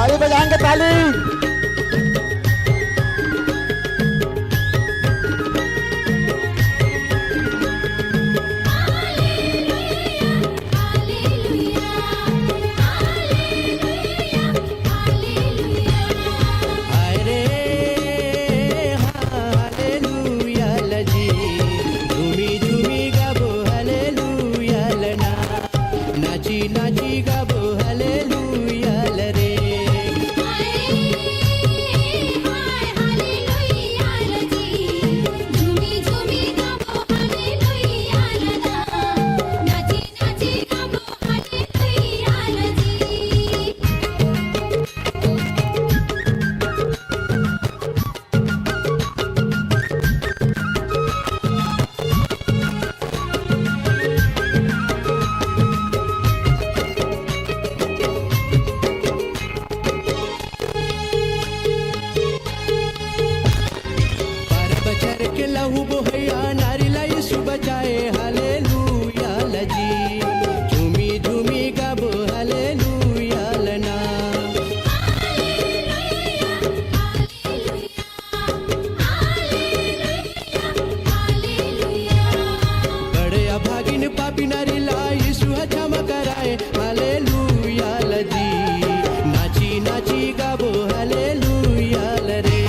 ताली बजाएंगे ताली। नाची गाबो हालेलुया रे। हाय हालेलुया जी, झुमी झुमी गाबो हालेलुया ना, नाची नाची गाबो हालेलुया जी। के लहू बोहैया नारीला यीशु बचाए हालेलुया लजी, झूमी झूमी गाबो हालेलुया लना। बड़े अभागिन पापी नारीला यीशु क्षमा कराए हालेलुया लजी, नाची नाची गाबो हालेलुया रे।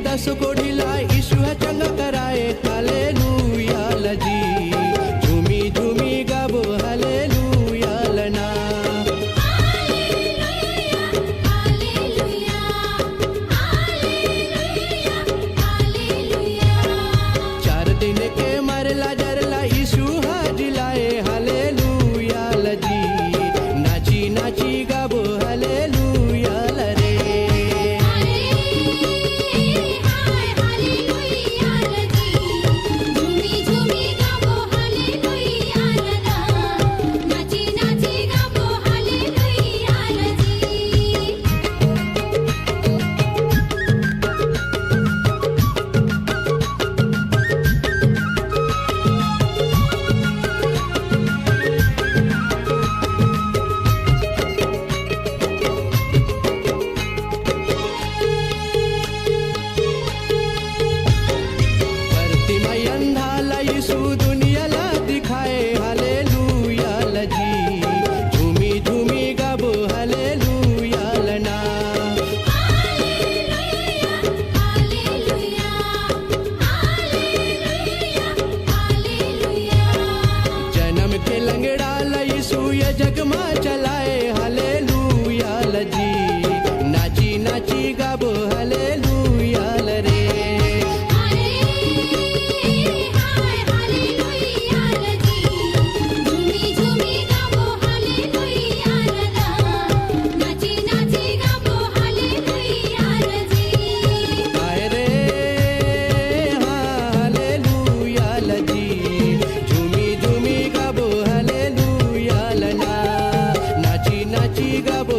दस कोढ़ीला यीशु चंगा कराए हालेलुया लजी, झूमी झूमी गाबो हालेलुया लना। चार दिन के मरला जरला यीशु हाजिलाए हालेलुया लजी, नाची नाची गाबो हालेलुया रे। यीशु दुनियाला दिखाए हालेलुया लजी, झूमी झूमी गाबो हालेलुया लना। जन्म के लंगड़ा यीशु ये जग में चलाए हालेलुया लजी, नाची नाची गाबो हालेलुया रे। नाची गाबो